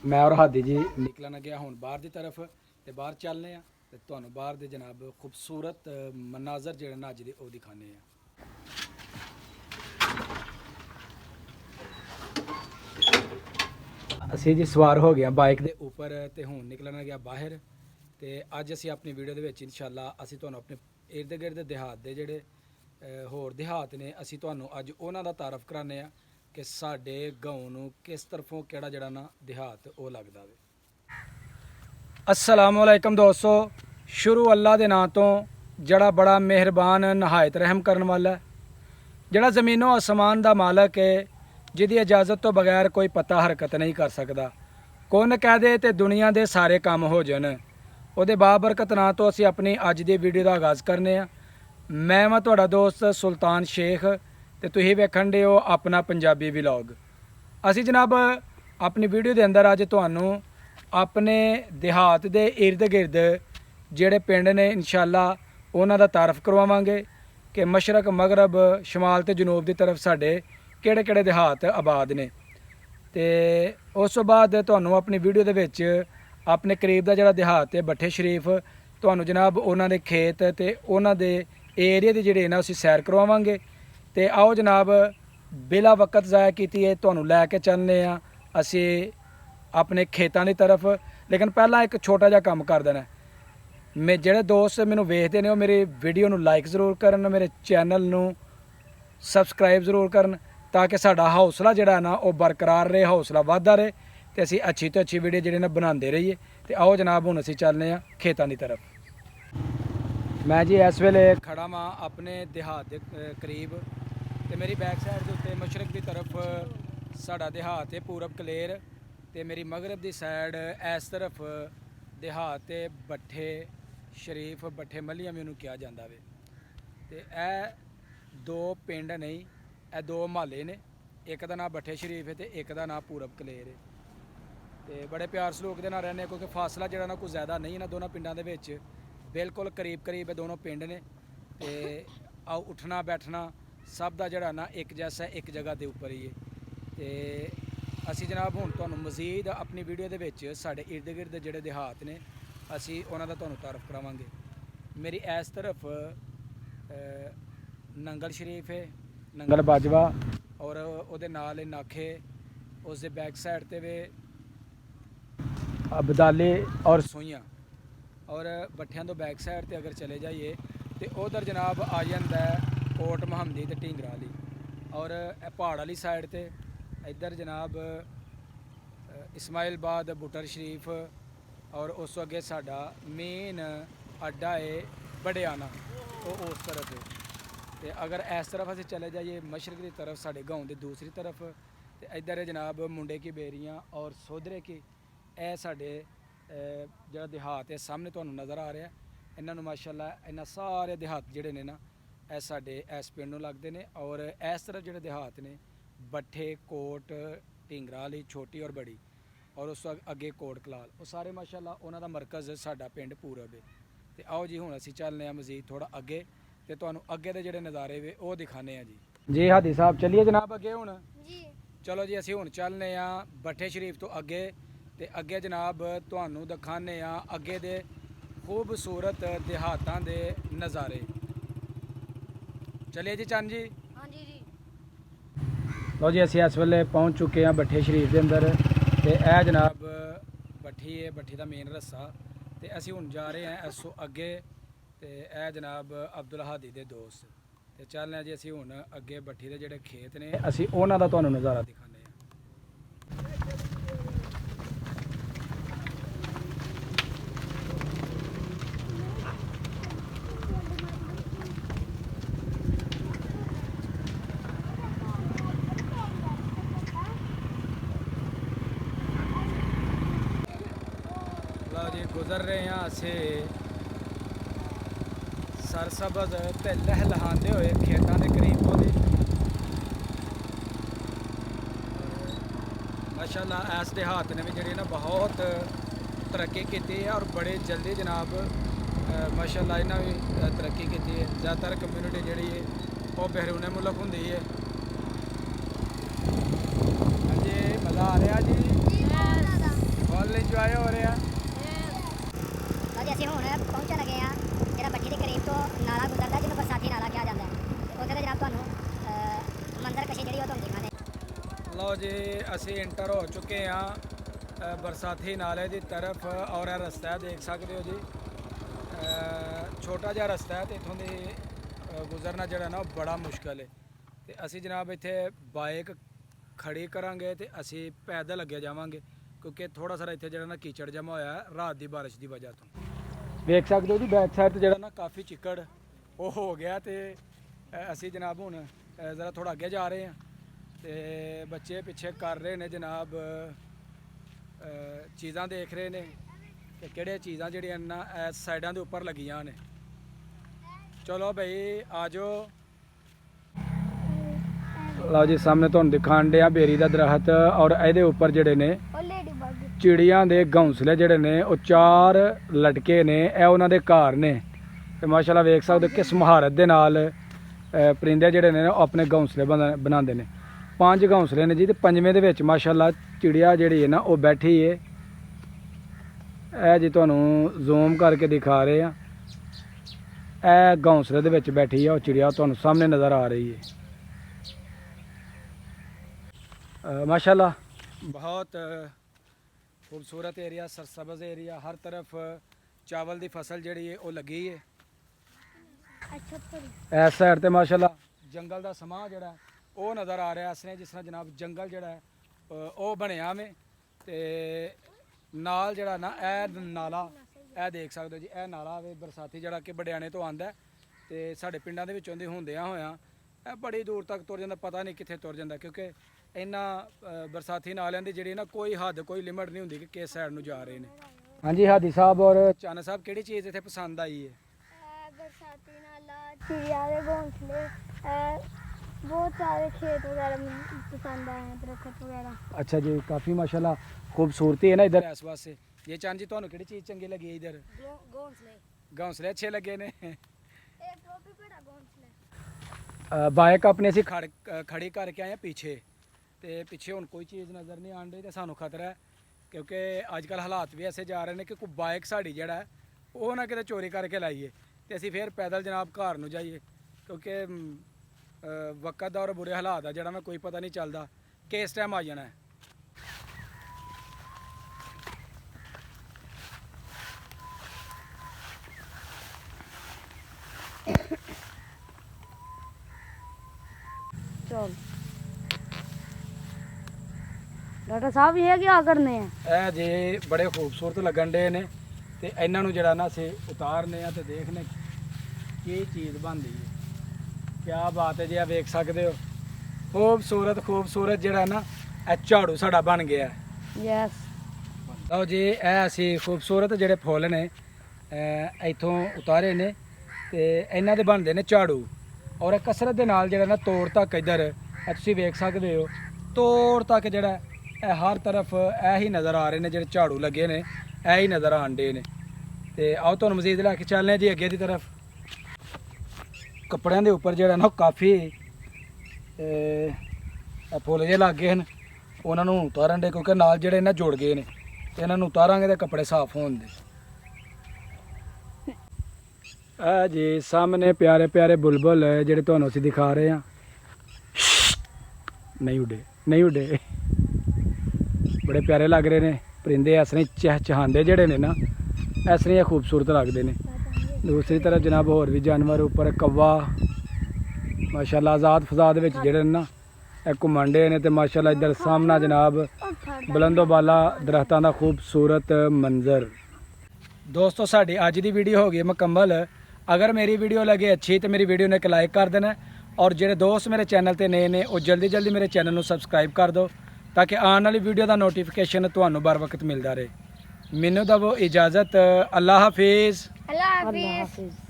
मैं और हादी जी निकलन गया हूँ बाहर की तरफ तो बाहर चलने तो तुहानू बाहर दे जनाब खूबसूरत मनाजर जिहड़े ना अज दे वो दिखाने असी जी सवार हो गया बाइक के उपर तो हूँ निकलना गया बाहर तो अज असी अपनी वीडियो के इंशाअल्लाह असी तुहानू अपने इर्द गिर्द देहात के जिहड़े होर देहात ने असी तुहानू अज उन्हां दा तारफ कराने कि साडे गाँव नू किस तरफों किहड़ा जिहड़ा ना देहात वो लगदा वे। अस्सलाम वालेकुम दोस्तों, शुरू अल्लाह के नाम तो जड़ा बड़ा मेहरबान नहायत रहम करने वाला है, जड़ा ज़मीनों आसमान का मालक है, जिहदी इजाज़त तो बगैर कोई पता हरकत नहीं कर सकता। कुन कह दे तो दुनिया के सारे काम हो जान। उहदे बाबरकत नाम तो असी अपनी अज की वीडियो का आगाज़ करने। मैं वां तुहाडा दोस्त सुल्तान शेख ते तुसीं वेखण दे हो अपना पंजाबी व्लॉग। असी जनाब अपनी वीडियो के अंदर अज तुहानू अपने देहात के इर्द गिर्द जिहड़े पिंड ने इंशाअल्लाह उन्हां दा तारफ करवावांगे कि मशरक मगरब शमाल ते जनूब की तरफ साडे किहड़े किहड़े देहात आबाद ने। ते उस तो बाद तुहानू अपनी वीडियो दे विच अपने करीब का जिहड़ा देहात है भट्ठे शरीफ तुहानू जनाब उन्हां दे खेत ते उन्हां दे एरिया दे जिहड़े ना उसी सैर करवावांगे। ते आओ जनाब बिला वक्त ज़ाया कीती तुहानू लैके चलने असी अपने खेतों की तरफ। लेकिन पहला एक छोटा जिहा काम कर देना, मैं जिहड़े दोस्त मैनू वेखदे ने मेरी वीडियो नू लाइक जरूर करन, मेरे चैनल नू सबसक्राइब जरूर करन ताकि साडा हौसला जिहड़ा ना वो बरकरार रहे, हौसला वधदा रहे ते असी अच्छी तो अच्छी वीडियो जिहड़ी ना बनाते रहिए। तो आओ जनाब हुण असी चलने खेतों की तरफ। मैं जी इस वेले खड़ा वां अपने देहात के करीब तो मेरी बैक साइड के उत्ते मशरक की तरफ साडा देहात है पूरब कलेर ते मेरी मगरब की साइड इस तरफ देहात भट्ठे शरीफ भट्ठे मलिया मैनू कहा जाता वे। तो यह दो पिंड नहीं, यह दो महल्ले ने, एक का नाम भट्ठे शरीफ है तो एक का नाम पूरब कलेर है। तो बड़े प्यार सलूक के नाल रहने क्योंकि फासला जो ना कोई ज़्यादा नहीं ना दोनों पिंडों के बिल्कुल करीब करीब दोनों पिंड ने। तो आओ उठना बैठना सब का जड़ा ना एक जैसा एक जगह के उपर ही है। तो असी जनाब हुण तुहानू मजीद अपनी वीडियो के विच साडे इर्द गिर्द जिहड़े देहात ने असी उन्हां दा तुहानू तारफ करावांगे। मेरी इस तरफ नंगल शरीफ है, नंगल बाजवा और उहदे नाल नाखे, उस दे बैक साइड ते वे बदाले और सूइयां, और भट्ठियां तो बैक साइड ते अगर चले जाइए तो उधर जनाब आ जाता है कोट महमदी ते ढींगरा वाली, और पहाड़ वाली साइड ते इधर जनाब इस्माइलबाद बुटर शरीफ, और उस अगे साडा मेन अड्डा है बड़ियाना वो उस तरफ है। तो अगर इस तरफ असी चले जाइए मशरक की तरफ साडे गाँव की दूसरी तरफ तो इधर है जनाब मुंडे की बेरियाँ और सोधरे की। यह साडे जिहड़ा देहात है सामने तुहानू नज़र आ रहा है। इन्होंने माशाअल्लाह इन्हां सारे देहात जिहड़े ने ना यह साडे इस पिंड नूं लगदे ने। और इस तरफ जिहड़े देहात ने भट्ठे कोट ढींगरा वाली छोटी और बड़ी और उस अगे कोट कलाल वो सारे माशाअल्लाह उन्हां दा मरकज़ साडा पिंड पूरब है। तो आओ जी हुण असी चलने मजीद थोड़ा अगे तो तुहानू अगे दे जिहड़े नज़ारे वे वो दिखाने जी हादी साहब चलिए जनाब अगे हुण जी। चलो जी असी हुण चलने भट्ठे शरीफ तो अगे ते अगे जनाब तुहानू दिखाने अगे दे खूबसूरत देहातां दे नज़ारे। चलिए जी चंद जी। हाँ जी। लो जी असी इस वेले पहुँच चुके हैं भट्ठे शरीफ के अंदर। तो यह जनाब भट्ठी है, भट्ठी का मेन रस्सा। तो असी हुण जा रहे हैं इसो अगे। तो यह जनाब अब्दुल हादी दे दोस्त। तो चलने जी असी हुण अगे भट्ठी के जिहड़े खेत ने असी उन्हां दा तुहानू नज़ारा दिखाने। जी गुजर रहे हैं असे सरसबज ते लहलहाते हुए खेतों के करीब होते माशाअल्लाह इस देहात ने भी जी ना बहुत तरक्की की है और बड़े जल्दी जनाब माशाअल्लाह इन्हें भी तरक्की की है। ज़्यादातर कम्यूनिटी जी है वो बहरूने मुल्क होंगी है। हाँ जी मज़ा आ रहा जी। ਇੰਜੋਏ ਹੋ ਰਿਹਾ। ਅੱਜ ਅਸੀਂ ਹੁਣ ਪਹੁੰਚਣ ਲੱਗੇ ਆ ਜਿਹੜਾ ਬੱਠੀ ਦੇ ਕਰੀਬ ਤੋਂ ਨਾਲਾ ਗੁਜ਼ਰਦਾ ਜਿਹਨੂੰ ਬਰਸਾਤੀ ਨਾਲਾ ਕਿਹਾ ਜਾਂਦਾ ਹੈ। ਤੇ ਉੱਥੇ ਦਾ ਜਨਾਬ ਤੁਹਾਨੂੰ ਮੰਜ਼ਰ ਕਸ਼ੀ ਜਿਹੜੀ ਉਹ ਤੁਹਾਨੂੰ ਦਿਖਾਣੇ। ਲਓ ਜੀ ਅਸੀਂ ਇੰਟਰ ਹੋ ਚੁੱਕੇ ਆ ਬਰਸਾਤੀ ਨਾਲੇ ਦੀ ਤਰਫ ਔਰ ਇਹ ਰਸਤਾ ਦੇਖ ਸਕਦੇ ਹੋ ਜੀ। ਛੋਟਾ ਜਿਹਾ ਰਸਤਾ ਹੈ ਤੇ ਇੱਥੋਂ ਦੀ ਗੁਜ਼ਰਨਾ ਜਿਹੜਾ ਨਾ ਉਹ ਬੜਾ ਮੁਸ਼ਕਲ ਹੈ। ਤੇ ਅਸੀਂ ਜਨਾਬ ਇੱਥੇ ਬਾਈਕ ਖੜੀ ਕਰਾਂਗੇ ਤੇ ਅਸੀਂ ਪੈਦਲ ਅੱਗੇ ਜਾਵਾਂਗੇ ਕਿਉਂਕਿ ਥੋੜਾ ਸਾਰਾ ਇੱਥੇ ਜਿਹੜਾ ਨਾ ਕੀਚੜ ਜਮਾ ਹੋਇਆ ਹੈ ਰਾਤ ਦੀ ਬਾਰਿਸ਼ ਦੀ ਵਜ੍ਹਾ ਤੋਂ। ਵੇਖ ਸਕਦੇ ਹੋ ਜੀ ਬੈਕ ਸਾਈਡ ਤੇ ਜਿਹੜਾ ਨਾ ਕਾਫੀ ਚਿੱਕੜ ਉਹ ਹੋ ਗਿਆ ਤੇ ਅਸੀਂ ਜਨਾਬ ਹੁਣ ਜ਼ਰਾ ਥੋੜਾ ਅੱਗੇ ਜਾ ਰਹੇ ਹਾਂ ਤੇ ਬੱਚੇ ਪਿੱਛੇ ਕਰ ਰਹੇ ਨੇ ਜਨਾਬ ਚੀਜ਼ਾਂ ਦੇਖ ਰਹੇ ਨੇ ਕਿ ਕਿਹੜੀਆਂ ਚੀਜ਼ਾਂ ਜਿਹੜੀਆਂ ਨਾ ਇਸ ਸਾਈਡਾਂ ਦੇ ਉੱਪਰ ਲੱਗੀਆਂ ਨੇ। ਚਲੋ ਬਈ ਆ ਜਾਓ। ਲਓ ਜੀ ਸਾਹਮਣੇ ਤੁਹਾਨੂੰ ਦਿਖਾਣ ਡਿਆ ਬੇਰੀ ਦਾ ਦਰਖਤ ਔਰ ਇਹਦੇ ਉੱਪਰ ਜਿਹੜੇ ਨੇ ਚਿੜੀਆਂ ਦੇ ਘੌਂਸਲੇ ਜਿਹੜੇ ਨੇ ਉਹ 4 ਲਟਕੇ ਨੇ। ਇਹ ਉਹਨਾਂ ਦੇ ਘਰ ਨੇ ਤੇ ਮਾਸ਼ਾਅੱਲਾ ਵੇਖ ਸਕਦੇ ਕਿਸ ਮਹਾਰਤ ਦੇ ਨਾਲ ਪਰਿੰਦੇ ਜਿਹੜੇ ਨੇ ਉਹ ਆਪਣੇ ਘੌਂਸਲੇ ਬਣਾਉਂਦੇ ਨੇ। 5 ਘੌਂਸਲੇ ਨੇ ਜੀ ਤੇ 5ਵੇਂ ਦੇ ਵਿੱਚ ਮਾਸ਼ਾਅੱਲਾ ਚਿੜੀਆ ਜਿਹੜੀ ਹੈ ਨਾ ਉਹ ਬੈਠੀ ਹੈ। ਇਹ ਜੀ ਤੁਹਾਨੂੰ ਜ਼ੂਮ ਕਰਕੇ ਦਿਖਾ ਰਹੇ ਆ। ਇਹ ਘੌਂਸਲੇ ਦੇ ਵਿੱਚ ਬੈਠੀ ਆ ਉਹ ਚਿੜੀਆ ਤੁਹਾਨੂੰ ਸਾਹਮਣੇ ਨਜ਼ਰ ਆ ਰਹੀ ਹੈ। माशाल्लाह बहुत खूबसूरत एरिया, सरसब्ज़ एरिया, हर तरफ चावल की फसल जी है वो लगी है। इस साइड ते माशाल्लाह जंगल का समा जोड़ा वो नज़र आ रहा है। इसने जिस तरह जनाब जंगल जोड़ा है वो बनया में ते नाल जड़ा ना ए नाला ए देख सकते हो जी। ए नाला वे बरसाती जड़ा कि बडियाने तो आंदा ते साडे पिंडां दे विचों दी होंदियां होया बड़ी दूर तक तुर जांदा, पता नहीं कित्थे तुर जांदा क्योंकि इन्ना बरसाती नालियां दी जिहड़ी ना कोई हद कोई लिमिट नहीं हुंदी कि किस साइड नूं जा रहे ने। हाँ जी हादी साहब और चाना साहब किहड़ी चीज़ इत्थे पसंद आई है? बरसाती नाला, चिड़िया दे घोंसले, बहुत सारे खेत वगैरह पसंद आए हैं, दरख्त वगैरह। अच्छा जी, काफ़ी माशाल्लाह खूबसूरती है ना इधर इस पासे। ये चांद जी तुहानूं किहड़ी चीज़ चंगी लगी है इधर? घोंसले घोंसले अच्छे लगे ने। एक टोपी पड़ा घोंसले। बाइक अपनी असीं खड़ी करके आए पीछे ते पिछे हुण कोई चीज़ नज़र नहीं आन रही तो सानूं खतरा है क्योंकि अजकल हालात भी ऐसे जा रहे हैं कि कोई बाइक साड़ी जिहड़ा है वो ना किते चोरी करके लाइए तो असीं फिर पैदल जनाब घर नूं जाइए क्योंकि वक्त दा और बुरे हालात दा जिहड़ा ना कोई पता नहीं चलदा किस टाइम आ जाना है। चल डॉक्टर साहब ये क्या करने हैं? ਇਹ ਜੇ ਬੜੇ ਖੂਬਸੂਰਤ ਲੱਗਣ ਡੇ ਨੇ ਤੇ ਇਹਨਾਂ ਨੂੰ ਜਿਹੜਾ ਨਾ ਅਸੀਂ ਉਤਾਰਨੇ ਆ ਤੇ ਦੇਖਨੇ ਕੀ ਚੀਜ਼ ਬਣਦੀ ਹੈ। ਕੀ ਬਾਤ ਹੈ ਜੀ, ਆ ਵੇਖ ਸਕਦੇ ਹੋ ਖੂਬਸੂਰਤ ਜਿਹੜਾ ਨਾ ਇਹ ਝਾੜੂ ਸਾਡਾ ਬਣ ਗਿਆ। यस। ਲਓ ਜੀ ਇਹ ਅਸੀਂ ਖੂਬਸੂਰਤ ਜਿਹੜੇ ਫੁੱਲ ਨੇ ਇੱਥੋਂ ਉਤਾਰੇ ਨੇ ਤੇ ਇਹਨਾਂ ਦੇ ਬਣਦੇ ਨੇ ਝਾੜੂ ਔਰ ਇਹ ਕਸਰਤ ਦੇ ਨਾਲ ਜਿਹੜਾ ਨਾ ਤੋੜ ਤੱਕ ਇੱਧਰ ਇਹ ਤੁਸੀਂ ਵੇਖ ਸਕਦੇ ਹੋ ਤੋੜ ਤੱਕ ਜਿਹੜਾ ਇਹ ਹਰ ਤਰਫ ਇਹ ਹੀ ਨਜ਼ਰ ਆ ਰਹੇ ਨੇ ਜਿਹੜੇ ਝਾੜੂ ਲੱਗੇ ਨੇ ਇਹ ਹੀ ਨਜ਼ਰ ਆਣ ਡੇ ਨੇ। ਤੇ ਆਓ ਤੁਹਾਨੂੰ ਮਜ਼ੀਦ ਲੈ ਕੇ ਚੱਲਦੇ ਹਾਂ ਜੀ ਅੱਗੇ ਦੀ ਤਰਫ। ਕੱਪੜਿਆਂ ਦੇ ਉੱਪਰ ਜਿਹੜਾ ਨਾ ਕਾਫੀ ਫੁੱਲ ਜਿਹੇ ਲੱਗ ਗਏ ਹਨ ਉਹਨਾਂ ਨੂੰ ਉਤਾਰਨ ਦੇ ਕਿਉਂਕਿ ਨਾਲ ਜਿਹੜੇ ਇਹਨਾਂ ਜੁੜ ਗਏ ਨੇ ਤੇ ਇਹਨਾਂ ਨੂੰ ਉਤਾਰਾਂਗੇ ਤੇ ਕੱਪੜੇ ਸਾਫ਼ ਹੋਣਗੇ। ਆ ਜੀ ਸਾਹਮਣੇ ਪਿਆਰੇ ਪਿਆਰੇ ਬੁਲਬੁਲ ਜਿਹੜੇ ਤੁਹਾਨੂੰ ਅਸੀਂ ਦਿਖਾ ਰਹੇ ਹਾਂ। ਨਹੀਂ ਉੱਡੇ ਬੜੇ ਪਿਆਰੇ ਲੱਗ ਰਹੇ ਨੇ ਪਰਿੰਦੇ ਇਸ ਤਰ੍ਹਾਂ ਚਹਿਚਹਾਉਂਦੇ ਜਿਹੜੇ ਨੇ ਨਾ ਇਸ ਤਰ੍ਹਾਂ ਖੂਬਸੂਰਤ ਲੱਗਦੇ ਨੇ। ਦੂਸਰੀ ਤਰਫ ਜਨਾਬ ਹੋਰ ਵੀ ਜਾਨਵਰ ਉੱਪਰ ਕव्वा ਮਾਸ਼ਾਅੱਲਾ ਆਜ਼ਾਦ ਫਜ਼ਾ ਦੇ ਵਿੱਚ ਜਿਹੜੇ ਨੇ ਨਾ ਇਹ ਘੁੰਮਣ ਡੇ ਨੇ ਤੇ ਮਾਸ਼ਾਅੱਲਾ ਇੱਧਰ ਸਾਹਮਣਾ ਜਨਾਬ ਬੁਲੰਦੋਬਾਲਾ ਦਰਖਤਾਂ ਦਾ ਖੂਬਸੂਰਤ ਮੰਜ਼ਰ। दोस्तों साड़ी अज की वीडियो हो गई मुकम्मल। अगर मेरी वीडियो लगे अच्छी तो मेरी वीडियो ने एक लाइक कर देना और जो दोस्त मेरे चैनल पर नए ने वो जल्दी मेरे चैनल को सबसक्राइब कर दो ताकि आने वाली वीडियो का नोटिफिकेशन तुहानू बर वक्त मिलता रहे। मैनू दवो इजाज़त। अल्लाह हाफिज़। अल्लाह हाफिज़।